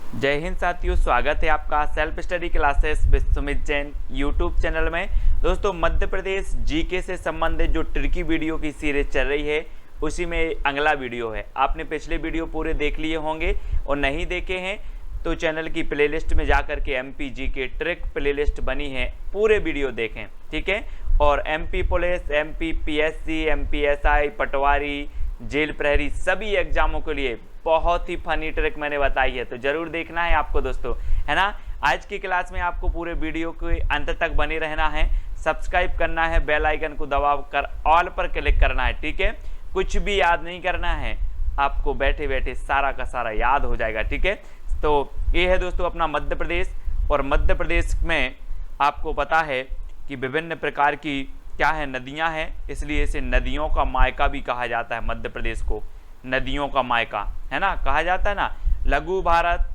जय हिंद साथियों, स्वागत है आपका self study classes with Sumit Jain YouTube channel में। दोस्तों, मध्य प्रदेश जीके से संबंधित जो ट्रिकी वीडियो की सीरीज चल रही है उसी में अगला वीडियो है। आपने पिछले वीडियो पूरे देख लिए होंगे और नहीं देखे हैं तो चैनल की प्लेलिस्ट में जाकर के एमपी जीके ट्रिक प्लेलिस्ट बनी है, पूरे वीडियो देखें, ठीक है। और MP police, MP PSC, MP SI, Patwari, jail प्रहरी सभी एग्जामों के लिए बहुत ही फनी ट्रिक मैंने बताई है, तो जरूर देखना है आपको दोस्तों, है ना। आज की क्लास में आपको पूरे वीडियो के अंत तक बने रहना है, सब्सक्राइब करना है, बेल आइकन को दबा कर ऑल पर क्लिक करना है, ठीक है। कुछ भी याद नहीं करना है, आपको बैठे बैठे सारा का सारा याद हो जाएगा, ठीक है। तो ये है दोस्तों अपना मध्य प्रदेश, और मध्य प्रदेश में आपको पता है कि विभिन्न प्रकार की क्या है, नदियां हैं, इसलिए इसे नदियों का मायका भी कहा जाता है। मध्य प्रदेश को नदियों का मायका, है ना, कहा जाता है ना। लघु भारत,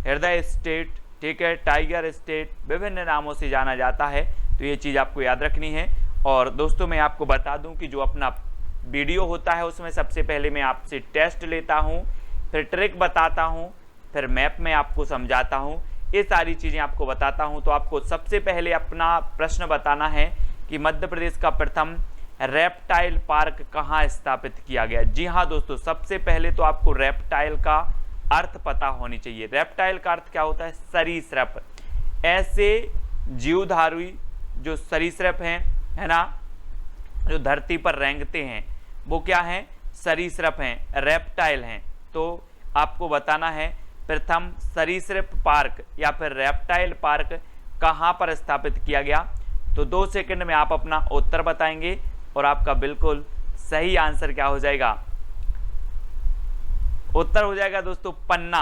हृदय स्टेट, ठीक है, टाइगर स्टेट, विभिन्न नामों से जाना जाता है, तो ये चीज़ आपको याद रखनी है। और दोस्तों, मैं आपको बता दूं कि जो अपना वीडियो होता है उसमें सबसे पहले मैं आपसे टेस्ट लेता हूँ, फिर ट्रिक बताता हूँ, फिर मैप में आपको समझाता हूँ, ये सारी चीज़ें आपको बताता हूँ। तो आपको सबसे पहले अपना प्रश्न बताना है कि मध्य प्रदेश का प्रथम रेप्टाइल पार्क कहाँ स्थापित किया गया। जी हाँ दोस्तों, सबसे पहले तो आपको रेप्टाइल का अर्थ पता होनी चाहिए। रेप्टाइल का अर्थ क्या होता है? सरीसृप। ऐसे जीवधारी जो सरीसृप हैं, है ना, जो धरती पर रेंगते हैं, वो क्या हैं? सरीसृप हैं, रेप्टाइल हैं। तो आपको बताना है प्रथम सरीसृप पार्क या फिर रेप्टाइल पार्क कहाँ पर स्थापित किया गया। तो 2 सेकंड में आप अपना उत्तर बताएंगे और आपका बिल्कुल सही आंसर क्या हो जाएगा? उत्तर हो जाएगा दोस्तों पन्ना।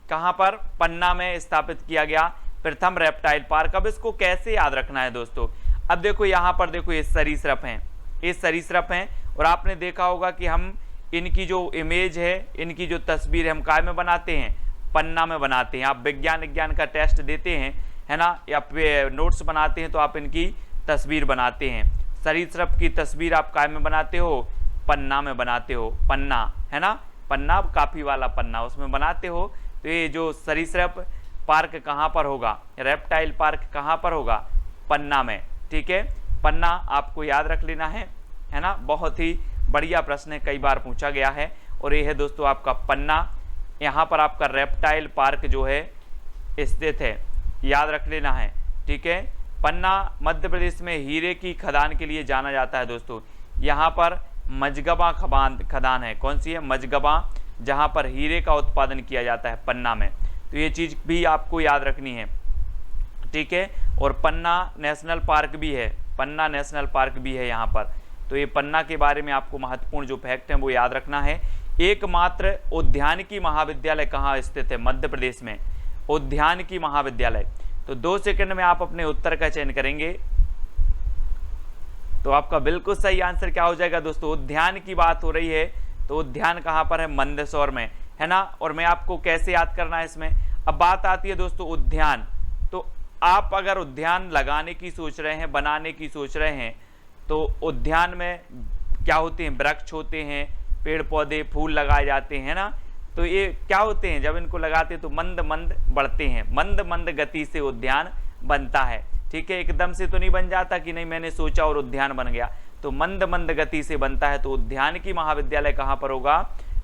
कहां पर? पन्ना में स्थापित किया गया प्रथम रेप्टाइल पार्क। अब इसको कैसे याद रखना है दोस्तों? अब देखो यहां पर, देखो ये सरीसृप हैं, ये सरीसृप हैं, और आपने देखा होगा कि हम इनकी जो इमेज है, इनकी जो तस्वीर है, हम काय में बनाते हैं? पन्ना में बनाते हैं। आप विज्ञान का टेस्ट देते हैं, है ना, या नोट्स बनाते हैं तो आप इनकी तस्वीर बनाते हैं। सरीसृप की तस्वीर आप काय में बनाते हो? पन्ना में बनाते हो। पन्ना, है ना, पन्ना काफी वाला पन्ना, उसमें बनाते हो। तो ये जो सरीसृप पार्क कहाँ पर होगा? रेप्टाइल पार्क कहाँ पर होगा? पन्ना में, ठीक है। पन्ना आपको याद रख लेना है ना। बहुत ही बढ़िया प्रश्न है, कई बार पूछा गया है। और ये है दोस्तों आपका पन्ना, यहाँ पर आपका रेप्टाइल पार्क जो है स्थित है, याद रख लेना है, ठीक है। पन्ना मध्य प्रदेश में हीरे की खदान के लिए जाना जाता है दोस्तों। यहाँ पर मजगबा खदान है। कौन सी है? मजगबा, जहाँ पर हीरे का उत्पादन किया जाता है पन्ना में। तो ये चीज़ भी आपको याद रखनी है, ठीक है। और पन्ना नेशनल पार्क भी है, पन्ना नेशनल पार्क भी है यहाँ पर। तो ये पन्ना के बारे में आपको महत्वपूर्ण जो फैक्ट हैं वो याद रखना है। एकमात्र उद्यानिकी महाविद्यालय कहाँ स्थित है मध्य प्रदेश में? उद्यानिकी महाविद्यालय। तो 2 सेकंड में आप अपने उत्तर का चयन करेंगे तो आपका बिल्कुल सही आंसर क्या हो जाएगा दोस्तों? उद्यान की बात हो रही है, तो उद्यान कहाँ पर है? मंदसौर में, है ना। और मैं आपको कैसे याद करना है इसमें? अब बात आती है दोस्तों उद्यान। तो आप अगर उद्यान लगाने की सोच रहे हैं, बनाने की सोच रहे हैं, तो उद्यान में क्या होते हैं? वृक्ष होते हैं, पेड़ पौधे, फूल लगाए जाते हैं ना। तो ये क्या होते हैं? जब इनको लगाते हैं तो मंद मंद बढ़ते हैं, मंद मंद गति से उद्यान बनता है, ठीक है। एकदम से तो नहीं बन जाता कि नहीं मैंने सोचा और उद्यान बन गया, तो मंद मंद गति से बनता है। तो उद्यानिकी महाविद्यालय कहाँ पर होगा?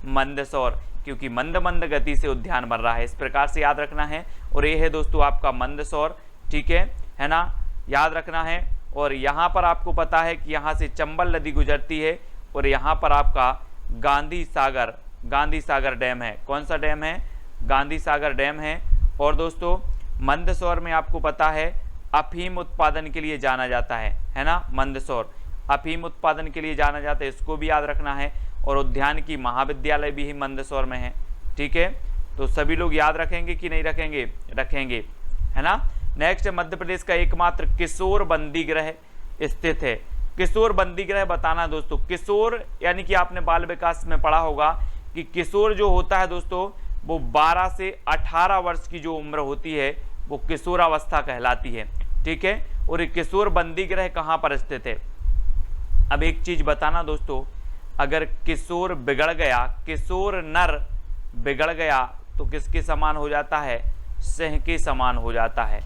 मंदसौर, क्योंकि मंद मंद गति से उद्यान बन रहा है, इस प्रकार से याद रखना है। और ये है दोस्तों आपका मंदसौर, ठीक है ना, याद रखना है। और यहाँ पर आपको पता है कि यहाँ से चंबल नदी गुजरती है, और यहाँ पर आपका गांधी सागर डैम है। कौन सा डैम है? गांधी सागर डैम है। और दोस्तों मंदसौर में आपको पता है अफीम उत्पादन के लिए जाना जाता है ना। मंदसौर अफीम उत्पादन के लिए जाना जाता है, इसको भी याद रखना है। और उद्यान की महाविद्यालय भी मंदसौर में है, ठीक है। तो सभी लोग याद रखेंगे कि नहीं रखेंगे? रखेंगे, है ना। नेक्स्ट, मध्य प्रदेश का एकमात्र किशोर बंदी गृह स्थित है। किशोर बंदी गृह बताना दोस्तों। किशोर यानी कि आपने बाल विकास में पढ़ा होगा कि किशोर जो होता है दोस्तों, वो 12 से 18 वर्ष की जो उम्र होती है वो किशोरावस्था कहलाती है, ठीक है। और ये किशोर बंदी गृह कहाँ पर स्थित है? अब एक चीज बताना दोस्तों, अगर किशोर बिगड़ गया, किशोर नर बिगड़ गया तो किसके समान हो जाता है? सिंह के समान हो जाता है।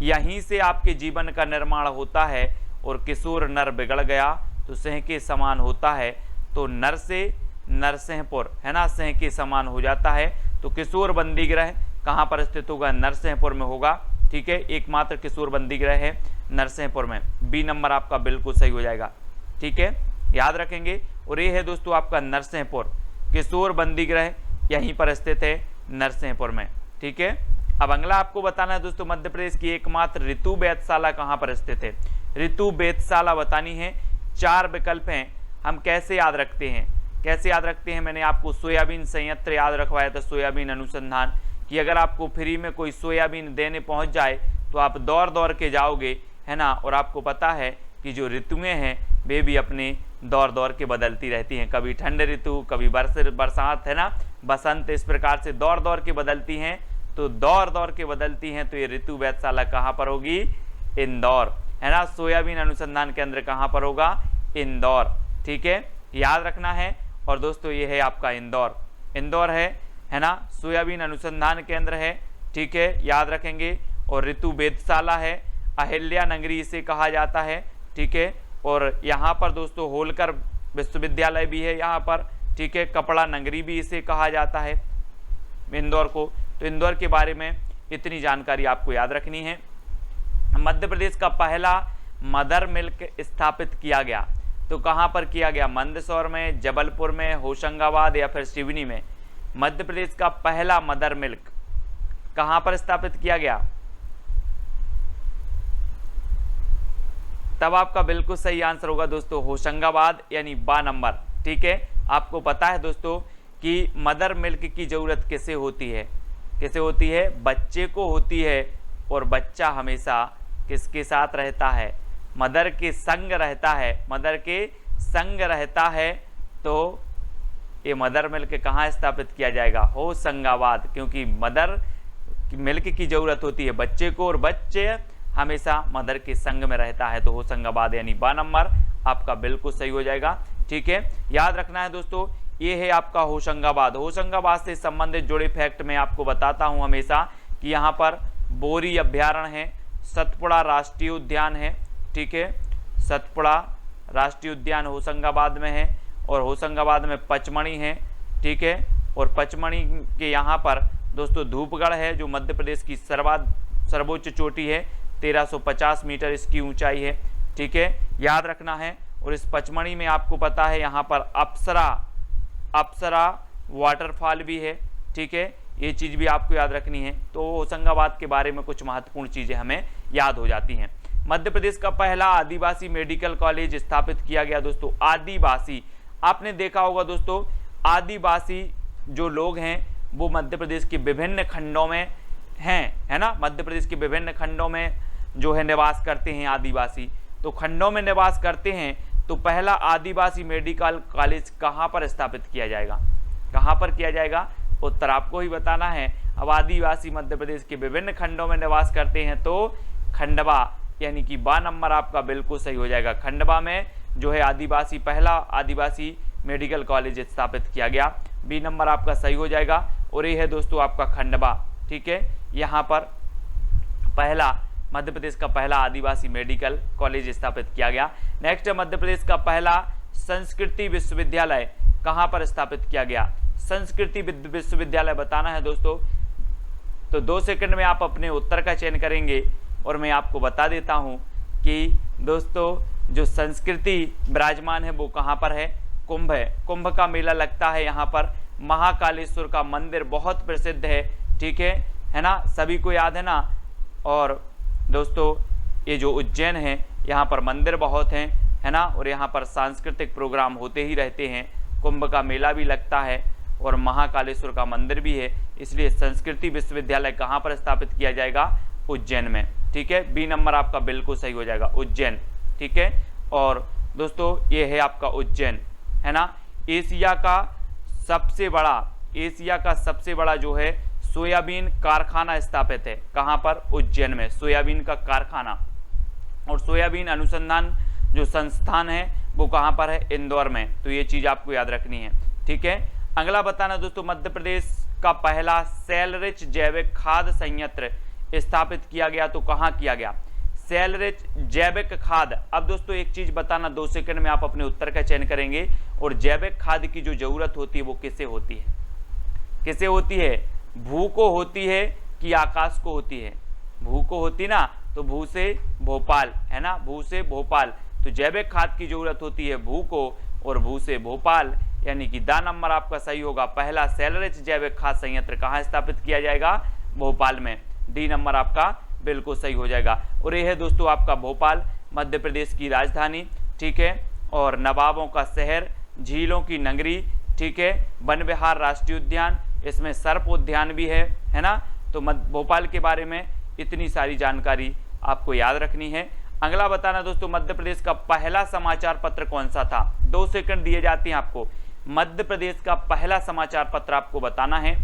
यहीं से आपके जीवन का निर्माण होता है। और किशोर नर बिगड़ गया तो सिंह के समान होता है। तो नर से नरसिंहपुर, है ना, सिंह के समान हो जाता है। तो किशोर बंदी ग्रह कहाँ पर स्थित होगा? नरसिंहपुर में होगा। ठीक है, एकमात्र किशोर बंदी ग्रह है नरसिंहपुर में। बी नंबर आपका बिल्कुल सही हो जाएगा। ठीक है, याद रखेंगे। और ये है दोस्तों आपका नरसिंहपुर, किशोर बंदी ग्रह यहीं पर स्थित है नरसिंहपुर में। ठीक है, अब अगला आपको बताना है दोस्तों, मध्य प्रदेश की एकमात्र ऋतु वेधशाला कहाँ पर स्थित है? ऋतु वेधशाला बतानी है। 4 विकल्प हैं। हम कैसे याद रखते हैं? कैसे याद रखते हैं? मैंने आपको सोयाबीन संयंत्र याद रखवाया था, सोयाबीन अनुसंधान, कि अगर आपको फ्री में कोई सोयाबीन देने पहुंच जाए तो आप दौड़ दौड़ के जाओगे, है ना। और आपको पता है कि जो ऋतुएं हैं वे भी अपने दौड़ दौड़ के बदलती रहती हैं, कभी ठंड ऋतु, कभी बरसात, है ना, बसंत, इस प्रकार से दौड़ दौड़ के बदलती हैं। तो दौड़ दौड़ के बदलती हैं, तो ये ऋतु वेधशाला कहाँ पर होगी? इंदौर, है ना। सोयाबीन अनुसंधान केंद्र कहाँ पर होगा? इंदौर। ठीक है, याद रखना है। और दोस्तों ये है आपका इंदौर, इंदौर है ना, सोयाबीन अनुसंधान केंद्र है। ठीक है, याद रखेंगे। और ऋतु वेधशाला है, अहिल्या नगरी इसे कहा जाता है। ठीक है, और यहाँ पर दोस्तों होलकर विश्वविद्यालय भी है यहाँ पर। ठीक है, कपड़ा नगरी भी इसे कहा जाता है इंदौर को। तो इंदौर के बारे में इतनी जानकारी आपको याद रखनी है। मध्य प्रदेश का पहला मदर मिल्क स्थापित किया गया तो कहाँ पर किया गया? मंदसौर में, जबलपुर में, होशंगाबाद या फिर सिवनी में? मध्य प्रदेश का पहला मदर मिल्क कहाँ पर स्थापित किया गया? तब आपका बिल्कुल सही आंसर होगा दोस्तों होशंगाबाद, यानी बा नंबर। ठीक है, आपको पता है दोस्तों कि मदर मिल्क की जरूरत किसे होती है? किसे होती है? बच्चे को होती है। और बच्चा हमेशा किसके साथ रहता है? मदर के संग रहता है, मदर के संग रहता है। तो ये मदर मिल्क कहाँ स्थापित किया जाएगा? होशंगाबाद, क्योंकि मदर मिल्क की जरूरत होती है बच्चे को और बच्चे हमेशा मदर के संग में रहता है। तो होशंगाबाद यानी बा नंबर आपका बिल्कुल सही हो जाएगा। ठीक है, याद रखना है दोस्तों, ये है आपका होशंगाबाद। होशंगाबाद से संबंधित जुड़े फैक्ट मैं आपको बताता हूँ हमेशा कि यहाँ पर बोरी अभ्यारण्य है, सतपुड़ा राष्ट्रीय उद्यान है। ठीक है, सतपुड़ा राष्ट्रीय उद्यान होशंगाबाद में है। और होशंगाबाद में पचमढ़ी है। ठीक है, और पचमढ़ी के यहाँ पर दोस्तों धूपगढ़ है, जो मध्य प्रदेश की सर्वोच्च चोटी है, 1350 मीटर इसकी ऊंचाई है। ठीक है, याद रखना है। और इस पचमढ़ी में आपको पता है यहाँ पर अप्सरा वाटरफॉल भी है। ठीक है, ये चीज़ भी आपको याद रखनी है। तो होशंगाबाद के बारे में कुछ महत्वपूर्ण चीज़ें हमें याद हो जाती हैं। मध्य प्रदेश का पहला आदिवासी मेडिकल कॉलेज स्थापित किया गया दोस्तों। आदिवासी, आपने देखा होगा दोस्तों, आदिवासी जो लोग हैं वो मध्य प्रदेश के विभिन्न खंडों में हैं, है ना। मध्य प्रदेश के विभिन्न खंडों में जो है निवास करते हैं आदिवासी। तो खंडों में निवास करते हैं, तो पहला आदिवासी मेडिकल कॉलेज कहाँ पर स्थापित किया जाएगा? कहाँ पर किया जाएगा? उत्तर आपको ही बताना है। अब आदिवासी मध्य प्रदेश के विभिन्न खंडों में निवास करते हैं तो खंडवा, यानी कि बा नंबर आपका बिल्कुल सही हो जाएगा। खंडवा में जो है आदिवासी, पहला आदिवासी मेडिकल कॉलेज स्थापित किया गया। बी नंबर आपका सही हो जाएगा। और ये है दोस्तों आपका खंडवा। ठीक है, यहाँ पर पहला मध्य प्रदेश का पहला आदिवासी मेडिकल कॉलेज स्थापित किया गया। नेक्स्ट है मध्य प्रदेश का पहला संस्कृति विश्वविद्यालय कहाँ पर स्थापित किया गया? संस्कृति विश्वविद्यालय बताना है दोस्तों। तो 2 सेकंड में आप अपने उत्तर का चयन करेंगे और मैं आपको बता देता हूं कि दोस्तों जो संस्कृति विराजमान है वो कहाँ पर है? कुंभ है। कुंभ का मेला लगता है यहाँ पर। महाकालेश्वर का मंदिर बहुत प्रसिद्ध है। ठीक है ना, सभी को याद है ना। और दोस्तों ये जो उज्जैन है यहाँ पर मंदिर बहुत हैं, है ना। और यहाँ पर सांस्कृतिक प्रोग्राम होते ही रहते हैं। कुंभ का मेला भी लगता है और महाकालेश्वर का मंदिर भी है। इसलिए संस्कृति विश्वविद्यालय कहाँ पर स्थापित किया जाएगा? उज्जैन में। ठीक है, बी नंबर आपका बिल्कुल सही हो जाएगा, उज्जैन। ठीक है, और दोस्तों ये है आपका उज्जैन, है ना। एशिया का सबसे बड़ा जो है सोयाबीन कारखाना स्थापित है। कहाँ पर? उज्जैन में, सोयाबीन का कारखाना। और सोयाबीन अनुसंधान जो संस्थान है वो कहाँ पर है? इंदौर में। तो ये चीज़ आपको याद रखनी है। ठीक है, अगला बताना दोस्तों, मध्य प्रदेश का पहला सेल रिच जैविक खाद संयंत्र स्थापित किया गया? तो कहां किया गया? सेल रिच जैविक खाद। अब दोस्तों एक चीज बताना, 2 सेकंड में आप अपने उत्तर का चयन करेंगे। और जैविक खाद की जो जरूरत होती है वो किसे होती है? किसे होती है? भू को होती है कि आकाश को होती है? भू को होती ना, तो भू से भोपाल, है ना, भू से भोपाल। तो जैविक खाद की जरूरत होती है भू को, और भू से भोपाल, यानी कि द नंबर आपका सही होगा। पहला सेल रिच जैविक खाद संयंत्र कहाँ स्थापित किया जाएगा? भोपाल में। डी नंबर आपका बिल्कुल सही हो जाएगा। और यह है दोस्तों आपका भोपाल, मध्य प्रदेश की राजधानी, ठीक है, और नवाबों का शहर, झीलों की नगरी, ठीक है, वन विहार राष्ट्रीय उद्यान, इसमें सर्प उद्यान भी है ना। तो भोपाल के बारे में इतनी सारी जानकारी आपको याद रखनी है। अगला बताना दोस्तों, मध्य प्रदेश का पहला समाचार पत्र कौन सा था? 2 सेकंड दिए जाते हैं आपको। मध्य प्रदेश का पहला समाचार पत्र आपको बताना है,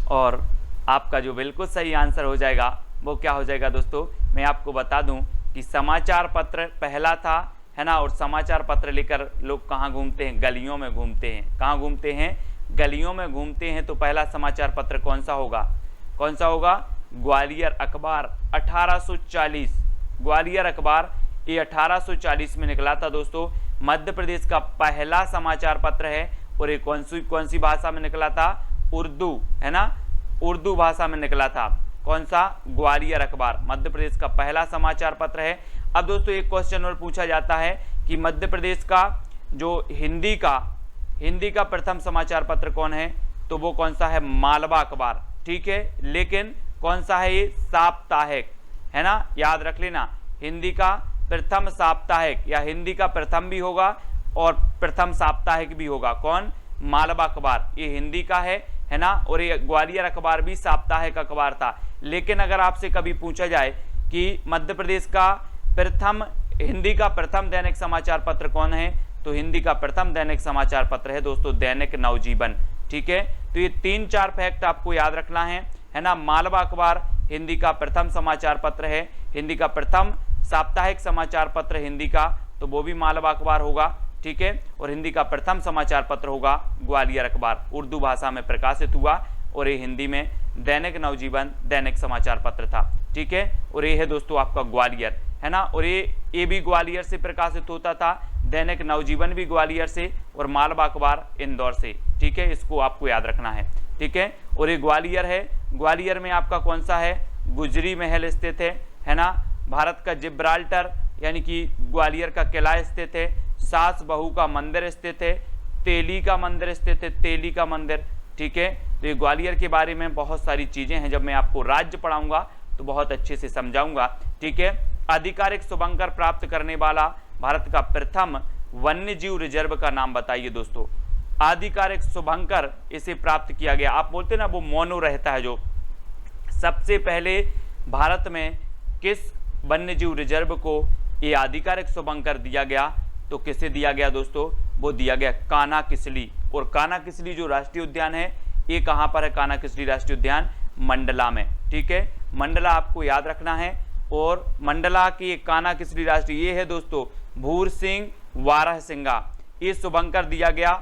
और आपका जो बिल्कुल सही आंसर हो जाएगा वो क्या हो जाएगा दोस्तों? मैं आपको बता दूं कि समाचार पत्र पहला था, है ना। और समाचार पत्र लेकर लोग कहाँ घूमते हैं? गलियों में घूमते हैं। कहाँ घूमते हैं? गलियों में घूमते हैं। तो पहला समाचार पत्र कौन सा होगा? कौन सा होगा? ग्वालियर अखबार 1840। ग्वालियर अखबार ये 1840 में निकला था दोस्तों। मध्य प्रदेश का पहला समाचार पत्र है। और ये कौन सी भाषा में निकला था? उर्दू, है ना, उर्दू भाषा में निकला था। कौन सा? ग्वालियर अखबार मध्य प्रदेश का पहला समाचार पत्र है। अब दोस्तों एक क्वेश्चन और पूछा जाता है कि मध्य प्रदेश का जो हिंदी का प्रथम समाचार पत्र कौन है? तो वो कौन सा है? मालवा अखबार, ठीक है। लेकिन कौन सा है ये? साप्ताहिक, है ना, याद रख लेना। हिंदी का प्रथम साप्ताहिक, या हिंदी का प्रथम भी होगा और प्रथम साप्ताहिक भी होगा। कौन? मालवा अखबार, ये हिंदी का है ना। और ये ग्वालियर अखबार भी साप्ताहिक अखबार था। लेकिन अगर आपसे कभी पूछा जाए कि मध्य प्रदेश का हिंदी का प्रथम दैनिक समाचार पत्र कौन है? तो हिंदी का प्रथम दैनिक समाचार पत्र है दोस्तों दैनिक नवजीवन, ठीक है। तो ये 3-4 फैक्ट आपको याद रखना है ना। मालवा अखबार हिंदी का प्रथम समाचार पत्र है। हिंदी का प्रथम साप्ताहिक समाचार पत्र हिंदी का, तो वो भी मालवा अखबार होगा, ठीक है। और हिंदी का प्रथम समाचार पत्र होगा ग्वालियर अखबार, उर्दू भाषा में प्रकाशित हुआ। और ये हिंदी में दैनिक नवजीवन दैनिक समाचार पत्र था, ठीक है। और ये है दोस्तों आपका ग्वालियर, है ना। और ये भी ग्वालियर से प्रकाशित होता था। दैनिक नवजीवन भी ग्वालियर से, और मालवा अखबार इंदौर से, ठीक है। इसको आपको याद रखना है, ठीक है। और ये ग्वालियर है। ग्वालियर में आपका कौन सा है? गुजरी महल स्थित है ना। भारत का जिब्राल्टर यानी कि ग्वालियर का किला स्थित है। सास बहू का मंदिर स्थित है। तेली का मंदिर स्थित है, तेली का मंदिर, ठीक है। तो ये ग्वालियर के बारे में बहुत सारी चीजें हैं, जब मैं आपको राज्य पढ़ाऊंगा तो बहुत अच्छे से समझाऊंगा, ठीक है। आधिकारिक शुभंकर प्राप्त करने वाला भारत का प्रथम वन्य जीव रिजर्व का नाम बताइए दोस्तों। आधिकारिक शुभंकर इसे प्राप्त किया गया। आप बोलते ना वो मोनो रहता है जो, सबसे पहले भारत में किस वन्य जीव रिजर्व को ये आधिकारिक शुभंकर दिया गया? तो किसे दिया गया दोस्तों? वो दिया गया कान्हा-किसली। और कान्हा-किसली जो राष्ट्रीय उद्यान है ये कहाँ पर है? कान्हा-किसली राष्ट्रीय उद्यान मंडला में, ठीक है। मंडला आपको याद रखना है। और मंडला की कान्हा-किसली राष्ट्रीय ये है दोस्तों भूर सिंह वारहसिंगा। ये शुभंकर दिया गया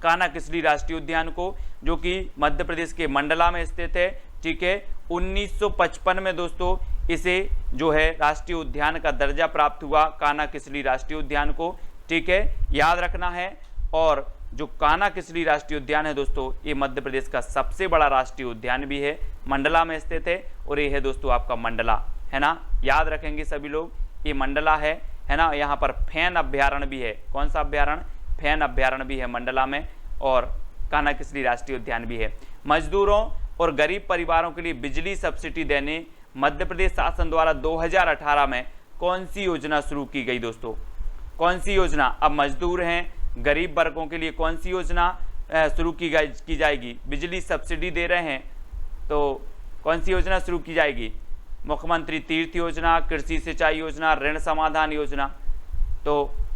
कान्हा-किसली राष्ट्रीय उद्यान को, जो कि मध्य प्रदेश के मंडला में स्थित है, ठीक है। 1955 में दोस्तों इसे जो है राष्ट्रीय उद्यान का दर्जा प्राप्त हुआ कान्हा-किसली राष्ट्रीय उद्यान को, ठीक है, याद रखना है। और जो कान्हा-किसली राष्ट्रीय उद्यान है दोस्तों ये मध्य प्रदेश का सबसे बड़ा राष्ट्रीय उद्यान भी है, मंडला में स्थित है। और ये है दोस्तों आपका मंडला, है ना, याद रखेंगे सभी लोग, ये मंडला है ना। यहाँ पर फैन अभ्यारण्य भी है। कौन सा अभ्यारण्य? फैन अभ्यारण्य भी है मंडला में, और कान्हा-किसली राष्ट्रीय उद्यान भी है। मजदूरों और गरीब परिवारों के लिए बिजली सब्सिडी देने मध्य प्रदेश शासन द्वारा 2018 में कौन सी योजना शुरू की गई दोस्तों? कौन सी योजना? अब मजदूर हैं, गरीब वर्गों के लिए कौन सी योजना शुरू की जाएगी? बिजली सब्सिडी दे रहे हैं तो कौन सी योजना शुरू की जाएगी? मुख्यमंत्री तीर्थ योजना, कृषि सिंचाई योजना, ऋण समाधान योजना। तो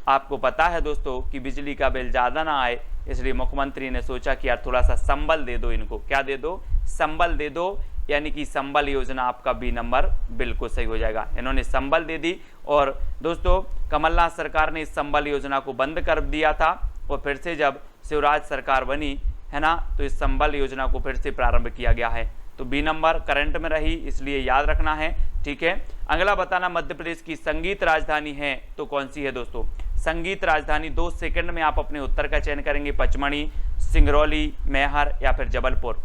आपको पता है दोस्तों कि बिजली का बिल ज़्यादा ना आए, इसलिए मुख्यमंत्री ने सोचा कि यार थोड़ा सा संबल दे दो इनको। क्या दे दो? संबल दे दो, यानी कि संबल योजना आपका बी नंबर बिल्कुल सही हो जाएगा। इन्होंने संबल दे दी। और दोस्तों कमलनाथ सरकार ने इस संबल योजना को बंद कर दिया था, और फिर से जब शिवराज सरकार बनी, है ना। तो इस संबल योजना को फिर से प्रारंभ किया गया है। तो बी नंबर करंट में रही, इसलिए याद रखना है, ठीक है। अगला बताना मध्य प्रदेश की संगीत राजधानी है तो कौन सी है दोस्तों। संगीत राजधानी 2 सेकंड में आप अपने उत्तर का चयन करेंगे, पचमढ़ी, सिंगरौली, मैहर या फिर जबलपुर।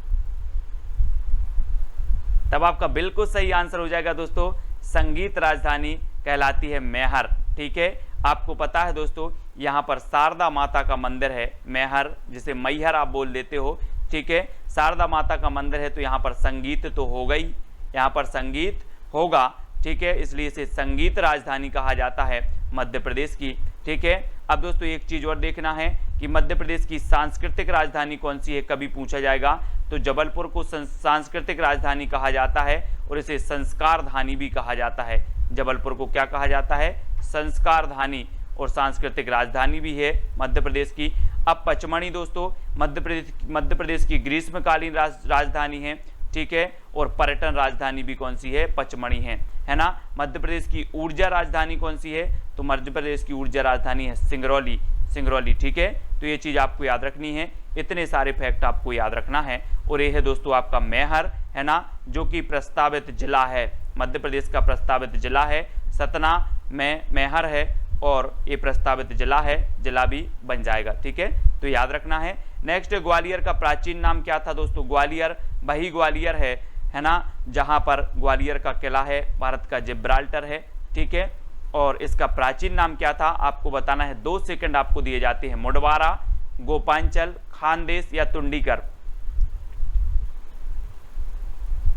तब आपका बिल्कुल सही आंसर हो जाएगा दोस्तों, संगीत राजधानी कहलाती है मैहर, ठीक है। आपको पता है दोस्तों, यहाँ पर शारदा माता का मंदिर है, मैहर जिसे मैहर आप बोल देते हो, ठीक है। शारदा माता का मंदिर है तो यहाँ पर संगीत तो होगा ही, यहाँ पर संगीत होगा, ठीक है, इसलिए इसे संगीत राजधानी कहा जाता है मध्य प्रदेश की, ठीक है। अब दोस्तों एक चीज और देखना है कि मध्य प्रदेश की सांस्कृतिक राजधानी कौन सी है, कभी पूछा जाएगा। तो जबलपुर को सांस्कृतिक राजधानी कहा जाता है और इसे संस्कार धानी भी कहा जाता है। जबलपुर को क्या कहा जाता है, संस्कार धानी, और सांस्कृतिक राजधानी भी है मध्य प्रदेश की। अब पचमढ़ी दोस्तों मध्य प्रदेश की ग्रीष्मकालीन राजधानी है, ठीक है, और पर्यटन राजधानी भी कौन सी है, पचमढ़ी है ना। मध्य प्रदेश की ऊर्जा राजधानी कौन सी है, तो मध्य प्रदेश की ऊर्जा राजधानी है सिंगरौली, ठीक है। तो ये चीज आपको याद रखनी है, इतने सारे फैक्ट आपको याद रखना है। और ये है दोस्तों आपका मैहर, है ना, जो कि प्रस्तावित जिला है, मध्य प्रदेश का प्रस्तावित जिला है। सतना में मैहर है और ये प्रस्तावित जिला है, जिला भी बन जाएगा, ठीक है, तो याद रखना है। नेक्स्ट ग्वालियर का प्राचीन नाम क्या था दोस्तों। ग्वालियर वही ग्वालियर है ना, जहां पर ग्वालियर का किला है, भारत का जिब्राल्टर है, ठीक है। और इसका प्राचीन नाम क्या था आपको बताना है, 2 सेकंड आपको दिए जाते हैं, मुडवारा, गोपांचल, खानदेश या तुंडीकर।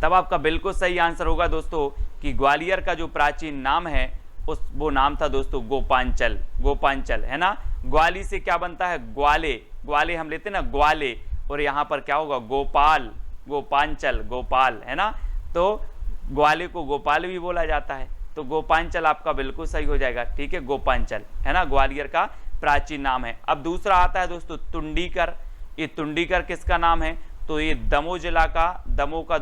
तब आपका बिल्कुल सही आंसर होगा दोस्तों कि ग्वालियर का जो प्राचीन नाम है वो नाम था दोस्तों गोपांचल, है ना। ग्वाली से क्या बनता है, ग्वाले हम लेते हैं ना, ग्वाले, और यहाँ पर क्या होगा, गोपाल, है ना। तो ग्वाले को गोपाल भी बोला जाता है, तो गोपांचल आपका बिल्कुल सही हो जाएगा, ठीक है, गोपांचल, है ना, ग्वालियर का प्राचीन नाम है। अब दूसरा आता है दोस्तों तुंडीकर। ये तुंडीकर किसका नाम है, तो ये दमोह जिला का, दमोह का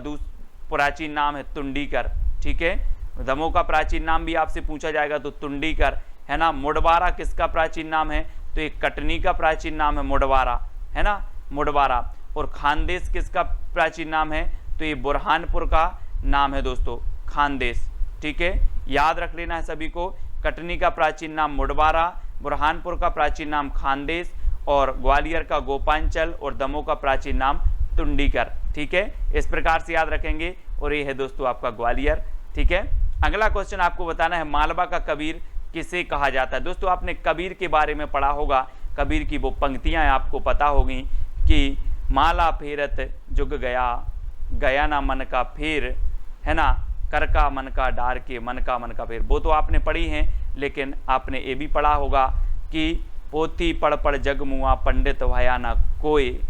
प्राचीन नाम है तुंडीकर, ठीक है। दमोह का प्राचीन नाम भी आपसे पूछा जाएगा तो तुंडीकर, है ना। मुडवारा किसका प्राचीन नाम है, तो ये कटनी का प्राचीन नाम है मुडवारा, है ना, मुडवारा। और खानदेश किसका प्राचीन नाम है, तो ये बुरहानपुर का नाम है दोस्तों, खानदेश, ठीक है, याद रख लेना है सभी को। कटनी का प्राचीन नाम मुडवारा, बुरहानपुर का प्राचीन नाम खानदेश, और ग्वालियर का गोपांचल, और दमोह का प्राचीन नाम तुंडीकर, ठीक है। इस प्रकार से याद रखेंगे, और ये है दोस्तों आपका ग्वालियर, ठीक है। अगला क्वेश्चन आपको बताना है, मालवा का कबीर किसे कहा जाता है। दोस्तों आपने कबीर के बारे में पढ़ा होगा, कबीर की वो पंक्तियां आपको पता होगी कि माला फेरत जुग गया ना मन का फेर, है ना, कर का मन का डार के मन का फेर। वो तो आपने पढ़ी हैं, लेकिन आपने ये भी पढ़ा होगा कि पोथी पढ़ जग मुआ पंडित भया ना कोई,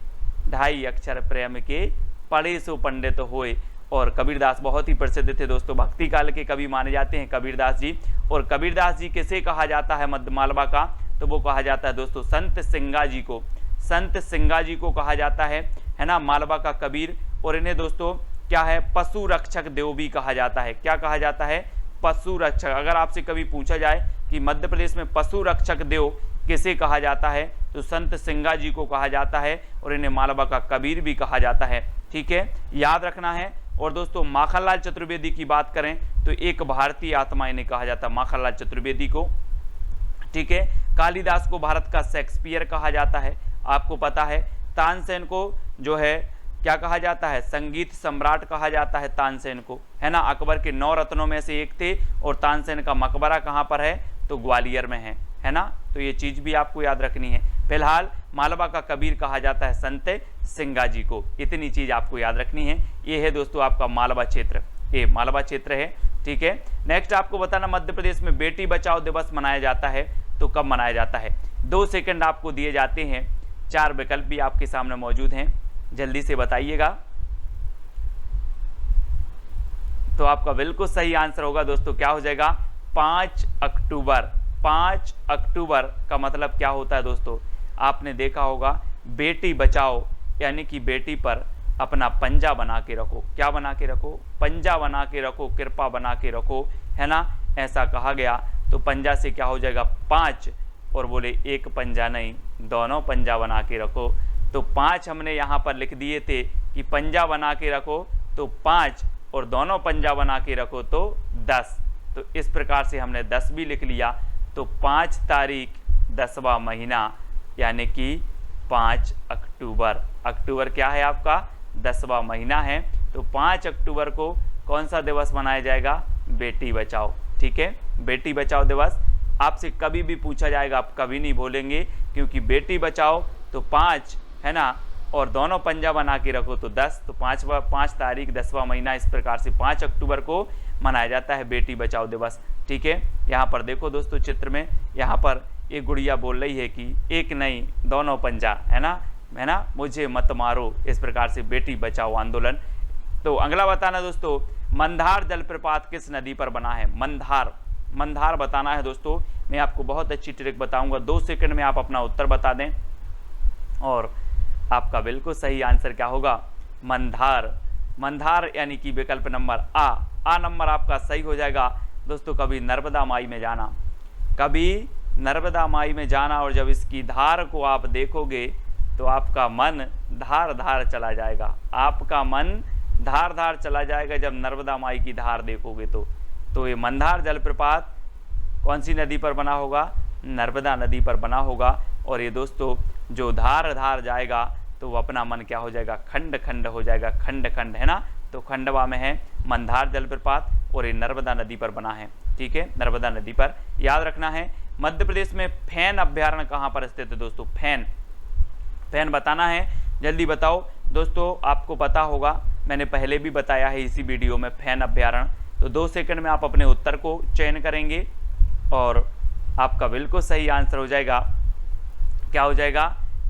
2.5 अक्षर प्रेम के पढ़े सो पंडित होए। और कबीरदास बहुत ही प्रसिद्ध थे दोस्तों, भक्ति काल के कवि माने जाते हैं कबीरदास जी। और कबीरदास जी किसे कहा जाता है मध्य मालवा का, तो वो कहा जाता है दोस्तों संत सिंगा जी को कहा जाता है ना, मालवा का कबीर। और इन्हें दोस्तों क्या है, पशु रक्षक देव भी कहा जाता है। क्या कहा जाता है, पशु रक्षक। अगर आपसे कभी पूछा जाए कि मध्य प्रदेश में पशु रक्षक देव किसे कहा जाता है, तो संत सिंगा जी को कहा जाता है, और इन्हें मालवा का कबीर भी कहा जाता है, ठीक है, याद रखना है। और दोस्तों माखनलाल चतुर्वेदी की बात करें तो एक भारतीय आत्मा इन्हें कहा जाता है, माखनलाल चतुर्वेदी को, ठीक है। कालिदास को भारत का शेक्सपियर कहा जाता है, आपको पता है। तानसेन को जो है क्या कहा जाता है, संगीत सम्राट कहा जाता है तानसेन को, है ना। अकबर के 9 रत्नों में से एक थे, और तानसेन का मकबरा कहाँ पर है, तो ग्वालियर में है ना। तो ये चीज भी आपको याद रखनी है। फिलहाल मालवा का कबीर कहा जाता है संत सिंगा जी को, इतनी चीज आपको याद रखनी है। ये है दोस्तों आपका मालवा क्षेत्र, ये मालवा क्षेत्र है, ठीक है। नेक्स्ट आपको बताना, मध्य प्रदेश में बेटी बचाओ दिवस मनाया जाता है तो कब मनाया जाता है। 2 सेकंड आपको दिए जाते हैं, 4 विकल्प भी आपके सामने मौजूद हैं, जल्दी से बताइएगा। तो आपका बिल्कुल सही आंसर होगा दोस्तों, क्या हो जाएगा, 5 अक्टूबर। 5 अक्टूबर का मतलब क्या होता है दोस्तों, आपने देखा होगा, बेटी बचाओ यानी कि बेटी पर अपना पंजा बना के रखो। क्या बना के रखो, पंजा बना के रखो, कृपा बना के रखो, है ना, ऐसा कहा गया। तो पंजा से क्या हो जाएगा 5, और बोले एक पंजा नहीं, दोनों पंजा बना के रखो, तो 5 हमने यहाँ पर लिख दिए थे कि पंजा बना के रखो तो 5 और दोनों पंजा बना के रखो तो 10। तो इस प्रकार से हमने 10 भी लिख लिया। तो 5 तारीख 10वां महीना यानी कि 5 अक्टूबर। अक्टूबर क्या है आपका 10वां महीना है। तो 5 अक्टूबर को कौन सा दिवस मनाया जाएगा, बेटी बचाओ। ठीक है, बेटी बचाओ दिवस आपसे कभी भी पूछा जाएगा, आप कभी नहीं भूलेंगे, क्योंकि बेटी बचाओ तो 5 है ना, और दोनों पंजा बना के रखो तो 10। तो 5 तारीख 10वां महीना, इस प्रकार से 5 अक्टूबर को मनाया जाता है बेटी बचाओ दिवस। ठीक है, यहाँ पर देखो दोस्तों चित्र में, यहाँ पर एक गुड़िया बोल रही है कि एक नहीं दोनों पंजा, है ना, मुझे मत मारो। इस प्रकार से बेटी बचाओ आंदोलन। तो अगला बताना दोस्तों, मंदार जलप्रपात किस नदी पर बना है। मंदार बताना है दोस्तों। मैं आपको बहुत अच्छी ट्रिक बताऊंगा, 2 सेकंड में आप अपना उत्तर बता दें और आपका बिल्कुल सही आंसर क्या होगा, मंदार यानी कि विकल्प नंबर आ नंबर आपका सही हो जाएगा दोस्तों। कभी नर्मदा माई में जाना और जब इसकी धार को आप देखोगे तो आपका मन धार चला जाएगा, आपका मन धार चला जाएगा जब नर्मदा माई की धार देखोगे तो ये मंदार जलप्रपात कौन सी नदी पर बना होगा, नर्मदा नदी पर बना होगा। और ये दोस्तों जो धार जाएगा तो वो अपना मन क्या हो जाएगा, खंड हो जाएगा, खंड है ना। तो खंडवा में है मंदार जलप्रपात और ये नर्मदा नदी पर बना है। ठीक है, नर्मदा नदी पर याद रखना है। मध्य प्रदेश में फैन अभ्यारण्य कहाँ पर स्थित है दोस्तों, फैन बताना है, जल्दी बताओ दोस्तों। आपको पता होगा, मैंने पहले भी बताया है इसी वीडियो में फैन अभ्यारण्य। तो 2 सेकंड में आप अपने उत्तर को चयन करेंगे और आपका बिल्कुल सही आंसर हो जाएगा, क्या हो जाएगा,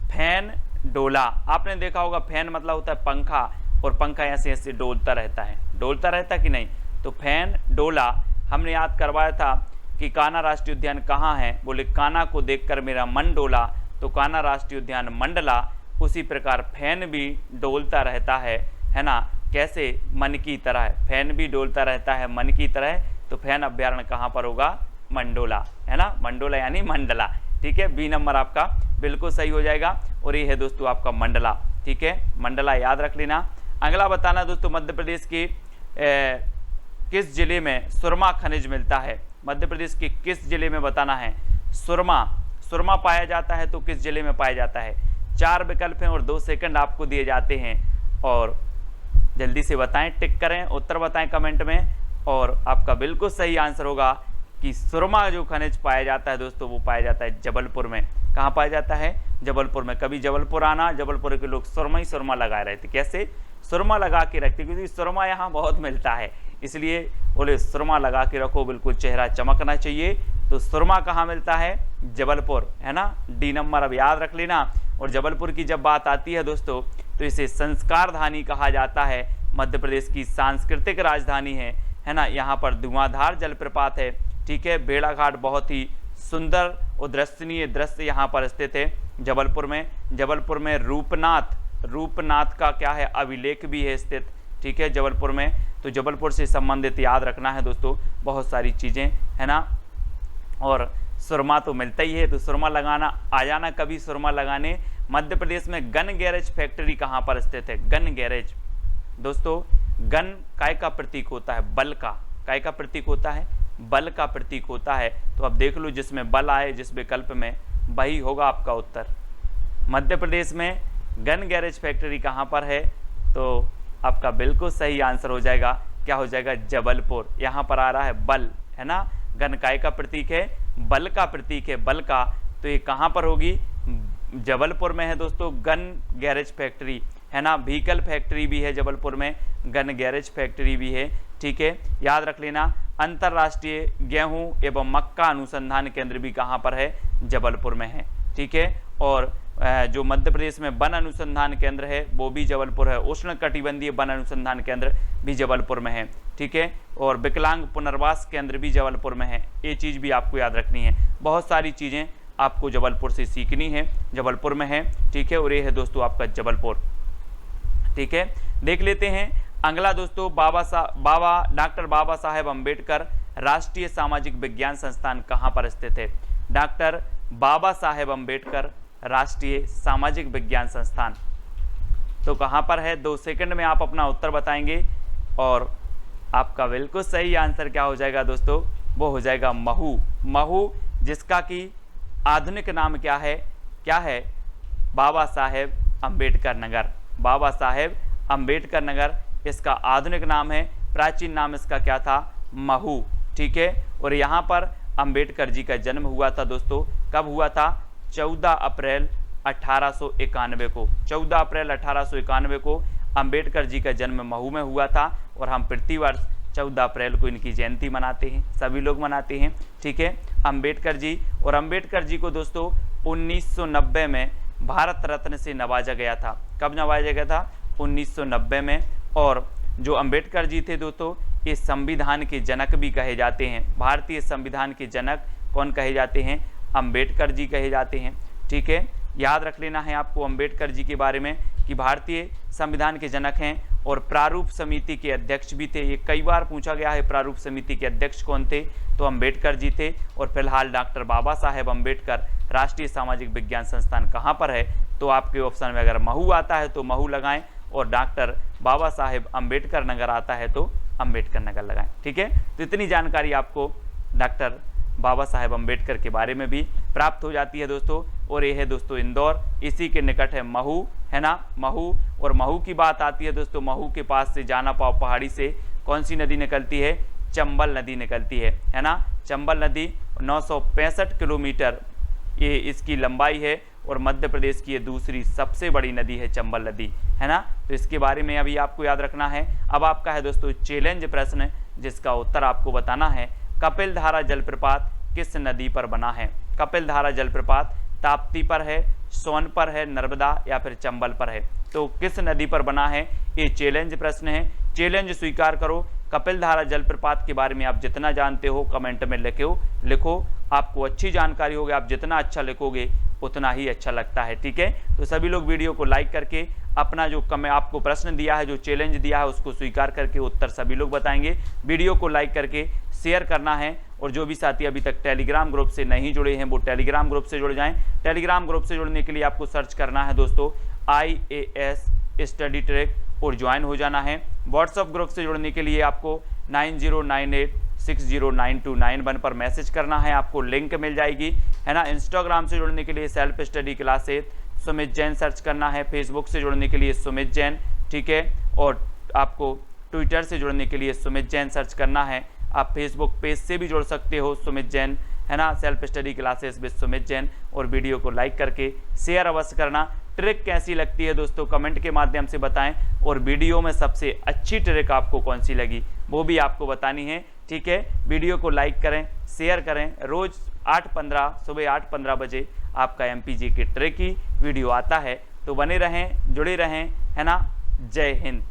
फैन डोला। आपने देखा होगा फैन मतलब होता है पंखा, और पंखा ऐसे ऐसे डोलता रहता कि नहीं। तो फैन डोला हमने याद करवाया था कि कान्हा राष्ट्रीय उद्यान कहाँ है, बोले कान्हा को देखकर मेरा मन डोला, तो कान्हा राष्ट्रीय उद्यान मंडला। उसी प्रकार फैन भी डोलता रहता है ना, कैसे, मन की तरह। फैन भी डोलता रहता है मन की तरह। तो फैन अभ्यारण्य कहाँ पर होगा, मंडोला, है ना, मंडोला यानी मंडला। ठीक है, बी नंबर आपका बिल्कुल सही हो जाएगा। और ये है दोस्तों आपका मंडला। ठीक है, मंडला याद रख लेना। अगला बताना दोस्तों, मध्य प्रदेश के किस जिले में सुरमा खनिज मिलता है। मध्य प्रदेश के किस जिले में बताना है, सुरमा पाया जाता है, तो किस जिले में पाया जाता है। 4 विकल्प हैं और 2 सेकंड आपको दिए जाते हैं और जल्दी से बताएं, टिक करें, उत्तर बताएं कमेंट में। और आपका बिल्कुल सही आंसर होगा कि सुरमा जो खनिज पाया जाता है दोस्तों, वो पाया जाता है जबलपुर में। कहाँ पाया जाता है, जबलपुर में। कभी जबलपुर आना, जबलपुर के लोग सुरमा लगाए रहते। कैसे, सुरमा लगा के रखते, क्योंकि सुरमा यहाँ बहुत मिलता है, इसलिए बोले सुरमा लगा के रखो, बिल्कुल चेहरा चमकना चाहिए। तो सुरमा कहाँ मिलता है, जबलपुर, है ना। डी नंबर अब याद रख लेना। और जबलपुर की जब बात आती है दोस्तों, तो इसे संस्कारधानी कहा जाता है। मध्य प्रदेश की सांस्कृतिक राजधानी है ना। यहाँ पर धुआंधार जलप्रपात है। ठीक है, भेड़ाघाट बहुत ही सुंदर और दर्शनीय दृश्य यहाँ पर स्थित है जबलपुर में। रूपनाथ का क्या है, अभिलेख भी है स्थित। ठीक है, जबलपुर में। तो जबलपुर से संबंधित याद रखना है दोस्तों बहुत सारी चीज़ें, है ना। और सुरमा तो मिलता ही है, तो सुरमा लगाना आ जाना कभी सुरमा लगाने। मध्य प्रदेश में गन गैरेज फैक्ट्री कहाँ पर स्थित है, गन गैरेज दोस्तों। गन काय का प्रतीक होता है, बल का, काय का प्रतीक होता है, बल का प्रतीक होता है। तो अब देख लो, जिसमें बल आए जिस विकल्प में, वही होगा आपका उत्तर। मध्य प्रदेश में गन गैरेज फैक्ट्री कहाँ पर है, तो आपका बिल्कुल सही आंसर हो जाएगा, क्या हो जाएगा, जबलपुर। यहाँ पर आ रहा है बल, है ना। गन काय का प्रतीक है, बल का प्रतीक है, बल का। तो ये कहाँ पर होगी, जबलपुर में है दोस्तों गन गैरेज फैक्ट्री, है ना। व्हीकल फैक्ट्री भी है जबलपुर में, गन गैरेज फैक्ट्री भी है। ठीक है, याद रख लेना। अंतर्राष्ट्रीय गेहूं एवं मक्का अनुसंधान केंद्र भी कहाँ पर है, जबलपुर में है। ठीक है, और जो मध्य प्रदेश में वन अनुसंधान केंद्र है वो भी जबलपुर है। उष्ण कटिबंधीय वन अनुसंधान केंद्र भी जबलपुर में है। ठीक है, और विकलांग पुनर्वास केंद्र भी जबलपुर में है। ये चीज़ भी आपको याद रखनी है। बहुत सारी चीज़ें आपको जबलपुर से सीखनी है, जबलपुर में है। ठीक है, और ये है दोस्तों आपका जबलपुर। ठीक है, देख लेते हैं अगला दोस्तों, डॉक्टर बाबा साहेब अम्बेडकर राष्ट्रीय सामाजिक विज्ञान संस्थान कहाँ पर स्थित है। डॉक्टर बाबा साहेब अम्बेडकर राष्ट्रीय सामाजिक विज्ञान संस्थान। तो कहाँ पर है, 2 सेकंड में आप अपना उत्तर बताएंगे और आपका बिल्कुल सही आंसर क्या हो जाएगा दोस्तों, वो हो जाएगा महू। महू, जिसका कि आधुनिक नाम क्या है, बाबा साहेब अंबेडकर नगर। बाबा साहेब अंबेडकर नगर इसका आधुनिक नाम है, प्राचीन नाम इसका क्या था, महू। ठीक है, और यहाँ पर अंबेडकर जी का जन्म हुआ था दोस्तों, कब हुआ था, 14 अप्रैल 1891 को। 14 अप्रैल 1891 को अंबेडकर जी का जन्म महू में हुआ था और हम प्रतिवर्ष 14 अप्रैल को इनकी जयंती मनाते हैं, सभी लोग मनाते हैं। ठीक है, अंबेडकर जी, और अंबेडकर जी को दोस्तों 1990 में भारत रत्न से नवाजा गया था। कब नवाजा गया था, 1990 में। और जो अंबेडकर जी थे दोस्तों, ये संविधान के जनक भी कहे जाते हैं। भारतीय संविधान के जनक कौन कहे जाते हैं, अंबेडकर जी कहे जाते हैं। ठीक है, याद रख लेना है आपको अंबेडकर जी के बारे में कि भारतीय संविधान के जनक हैं और प्रारूप समिति के अध्यक्ष भी थे। ये कई बार पूछा गया है, प्रारूप समिति के अध्यक्ष कौन थे, तो अंबेडकर जी थे। और फिलहाल डॉक्टर बाबा साहेब अंबेडकर राष्ट्रीय सामाजिक विज्ञान संस्थान कहाँ पर है, तो आपके ऑप्शन में अगर महू आता है तो महू लगाएं और डॉक्टर बाबा साहेब अंबेडकर नगर आता है तो अंबेडकर नगर लगाएं। ठीक है, तो इतनी जानकारी आपको डॉक्टर बाबा साहेब अंबेडकर के बारे में भी प्राप्त हो जाती है दोस्तों। और ये है दोस्तों इंदौर, इसी के निकट है महू, है ना, महू। और महू की बात आती है दोस्तों, महू के पास से जाना पाव पहाड़ी से कौन सी नदी निकलती है, चंबल नदी निकलती है ना। चंबल नदी 965 किलोमीटर ये इसकी लंबाई है और मध्य प्रदेश की ये दूसरी सबसे बड़ी नदी है चंबल नदी, है ना। तो इसके बारे में अभी आपको याद रखना है। अब आपका है दोस्तों चैलेंज प्रश्न, जिसका उत्तर आपको बताना है, कपिल धारा जलप्रपात किस नदी पर बना है। कपिल धारा जलप्रपात ताप्ती पर है, सोन पर है, नर्मदा या फिर चंबल पर है, तो किस नदी पर बना है, ये चैलेंज प्रश्न है। चैलेंज स्वीकार करो। कपिल धारा जलप्रपात के बारे में आप जितना जानते हो कमेंट में लिखो। आपको अच्छी जानकारी होगी, आप जितना अच्छा लिखोगे उतना ही अच्छा लगता है। ठीक है, तो सभी लोग वीडियो को लाइक करके अपना जो आपको प्रश्न दिया है, जो चैलेंज दिया है, उसको स्वीकार करके उत्तर सभी लोग बताएंगे। वीडियो को लाइक करके शेयर करना है और जो भी साथी अभी तक टेलीग्राम ग्रुप से नहीं जुड़े हैं वो टेलीग्राम ग्रुप से जुड़ जाएं। टेलीग्राम ग्रुप से जुड़ने के लिए आपको सर्च करना है दोस्तों IAS स्टडी ट्रैक और ज्वाइन हो जाना है। व्हाट्सएप ग्रुप से जुड़ने के लिए आपको 9098609291 पर मैसेज करना है, आपको लिंक मिल जाएगी, है ना। इंस्टाग्राम से जुड़ने के लिए self study classes Sumit Jain search करना है। फेसबुक से जुड़ने के लिए सुमित जैन, ठीक है। और आपको ट्विटर से जुड़ने के लिए सुमित जैन सर्च करना है। आप फेसबुक पेज से भी जुड़ सकते हो सुमित जैन, है ना, self study classes with Sumit Jain. और वीडियो को लाइक करके शेयर अवश्य करना। ट्रिक कैसी लगती है दोस्तों कमेंट के माध्यम से बताएं, और वीडियो में सबसे अच्छी ट्रिक आपको कौन सी लगी वो भी आपको बतानी है। ठीक है, वीडियो को लाइक करें, शेयर करें। रोज 8:15 सुबह 8:15 बजे आपका MPG की ट्रिक की वीडियो आता है, तो बने रहें, जुड़े रहें, है ना। जय हिंद।